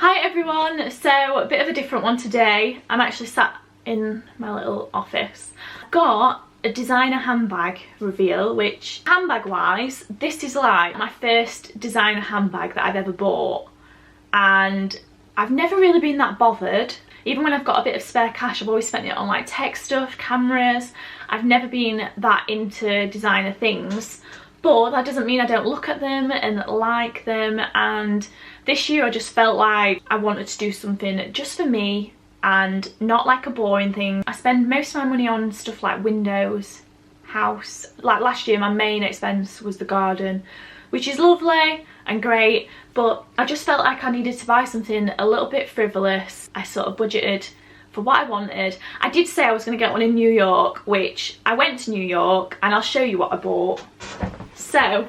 Hi everyone, so a bit of a different one today. I'm actually sat in my little office. I've got a designer handbag reveal, which handbag wise, this is like my first designer handbag that I've ever bought, and I've never really been that bothered. Even when I've got a bit of spare cash, I've always spent it on like tech stuff, cameras. I've never been that into designer things, but that doesn't mean I don't look at them and like them. And this year I just felt like I wanted to do something just for me and not like a boring thing. I spend most of my money on stuff like windows, house. Like last year my main expense was the garden, which is lovely and great, but I just felt like I needed to buy something a little bit frivolous. I sort of budgeted for what I wanted. I did say I was going to get one in New York, which I went to New York, and I'll show you what I bought. So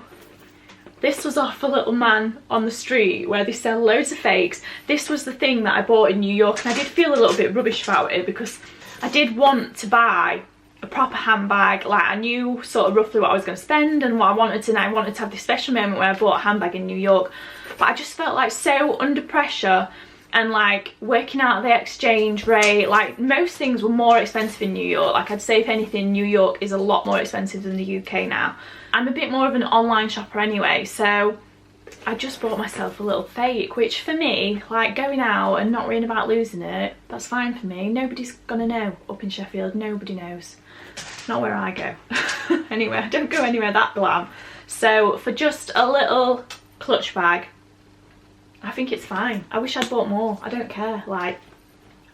this was off a little man on the street where they sell loads of fakes. This was the thing that I bought in New York, and I did feel a little bit rubbish about it because I did want to buy a proper handbag. Like, I knew sort of roughly what I was going to spend and what I wanted to, and I wanted to have this special moment where I bought a handbag in New York. But I just felt like so under pressure, and like working out the exchange rate. Like, most things were more expensive in New York. Like, I'd say if anything, New York is a lot more expensive than the UK now. I'm a bit more of an online shopper anyway, so I just bought myself a little fake, which for me, like going out and not worrying about losing it, that's fine for me. Nobody's gonna know up in Sheffield, nobody knows. Not where I go. Anyway, I don't go anywhere that glam. So for just a little clutch bag, I think it's fine. I wish I'd bought more, I don't care. Like,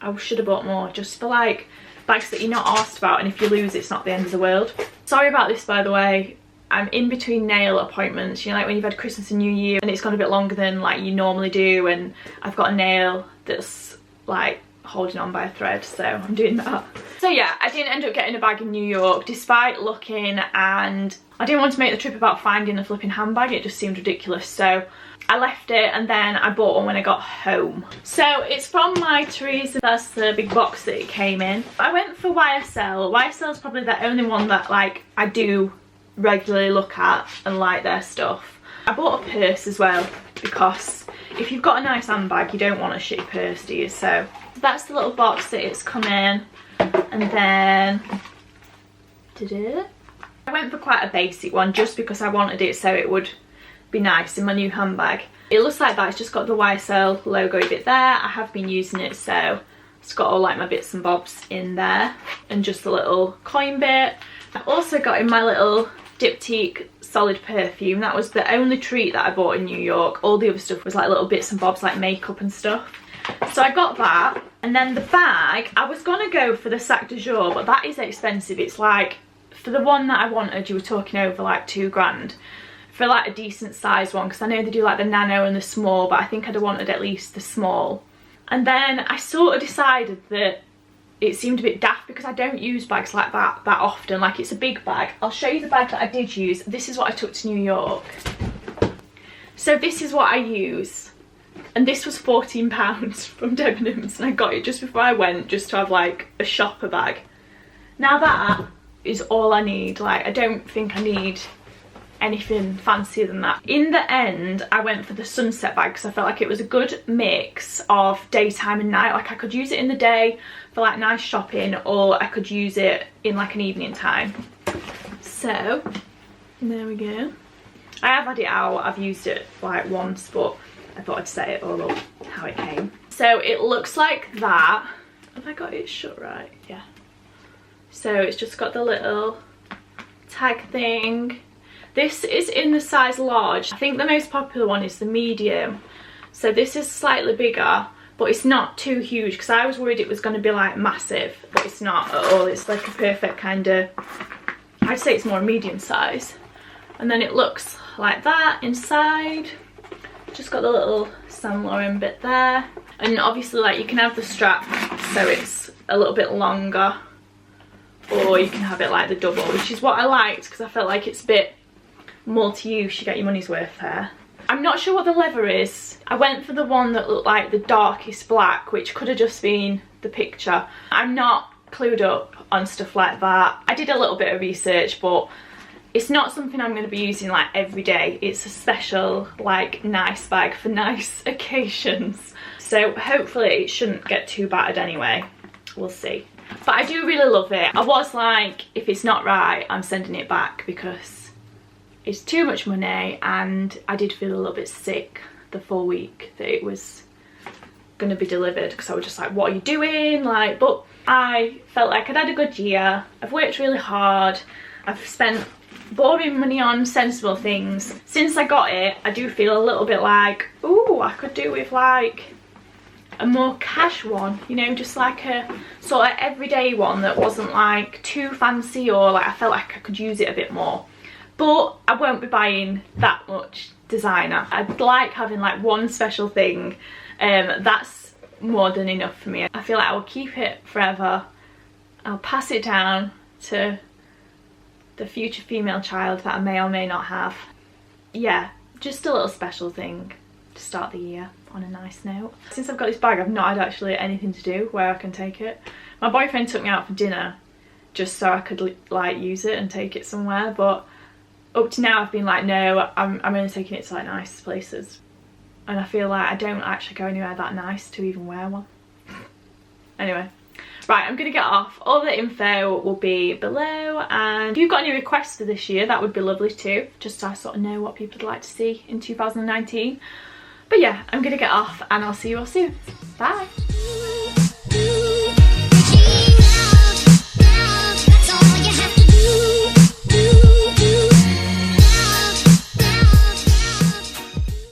I should have bought more, just for like bags that you're not asked about, and if you lose it's not the end of the world. Sorry about this, by the way. I'm in between nail appointments, you know, like when you've had Christmas and New Year and it's gone a bit longer than like you normally do, and I've got a nail that's like holding on by a thread, so I'm doing that. So yeah, I didn't end up getting a bag in New York despite looking, and I didn't want to make the trip about finding a flipping handbag. It just seemed ridiculous, so I left it, and then I bought one when I got home. So it's from my Teresa. That's the big box that it came in. I went for YSL. YSL is probably the only one that like I do regularly look at and like their stuff. I bought a purse as well, because if you've got a nice handbag you don't want a shitty purse, do you? So that's the little box that it's come in, and then I went for quite a basic one just because I wanted it so it would be nice in my new handbag. It looks like that. It's just got the YSL logo bit there. I have been using it, so it's got all like my bits and bobs in there, and just a little coin bit. I've also got in my little diptyque solid perfume. That was the only treat that I bought in New York. All the other stuff was like little bits and bobs like makeup and stuff. So I got that. And then the bag, I was gonna go for the sac de jour, but that is expensive. It's like, for the one that I wanted, you were talking over like £2 for like a decent size one, because I know they do like the nano and the small, but I think I'd have wanted at least the small. And then I sort of decided that it seemed a bit daft because I don't use bags like that often. Like, it's a big bag. I'll show you the bag that I did use. This is what I took to New York. So this is what I use, and this was £14 from Debenhams, and I got it just before I went, just to have like a shopper bag. Now that is all I need. Like, I don't think I need anything fancier than that. In the end I went for the sunset bag because I felt like it was a good mix of daytime and night. Like, I could use it in the day for like nice shopping, or I could use it in like an evening time. So there we go. I have had it out, I've used it like once, but I thought I'd set it all up how it came. So it looks like that. Have I got it shut right? Yeah. So it's just got the little tag thing. This is in the size large. I think the most popular one is the medium. So this is slightly bigger, but it's not too huge, because I was worried it was going to be like massive, but it's not at all. It's like a perfect kind of, I'd say it's more medium size. And then it looks like that inside. Just got the little Saint Laurent bit there. And obviously, like, you can have the strap so it's a little bit longer, or you can have it like the double, which is what I liked because I felt like it's a bit multi-use. You get your money's worth there. I'm not sure what the leather is. I went for the one that looked like the darkest black, which could have just been the picture. I'm not clued up on stuff like that. I did a little bit of research, but it's not something I'm going to be using like every day. It's a special, like, nice bag for nice occasions. so hopefully it shouldn't get too battered anyway. We'll see. But I do really love it. I was like, if it's not right, I'm sending it back because it's too much money, and I did feel a little bit sick the full week that it was going to be delivered, because I was just like, what are you doing? Like, but I felt like I'd had a good year. I've worked really hard. I've spent boring money on sensible things. Since I got it, I do feel a little bit like, ooh, I could do with like a more cash one, you know, just like a sort of everyday one that wasn't like too fancy, or like I felt like I could use it a bit more. But I won't be buying that much designer. I'd like having like one special thing. That's more than enough for me. I feel like I will keep it forever. I'll pass it down to the future female child that I may or may not have. Yeah, just a little special thing to start the year on a nice note. Since I've got this bag, I've not had actually anything to do where I can take it. My boyfriend took me out for dinner just so I could like use it and take it somewhere, but up to now I've been like, no, I'm only taking it to like nice places. And I feel like I don't actually go anywhere that nice to even wear one. Anyway, right, I'm gonna get off. All the info will be below, and if you've got any requests for this year, that would be lovely too, just so I sort of know what people would like to see in 2019. But yeah, I'm gonna get off, and I'll see you all soon. Bye.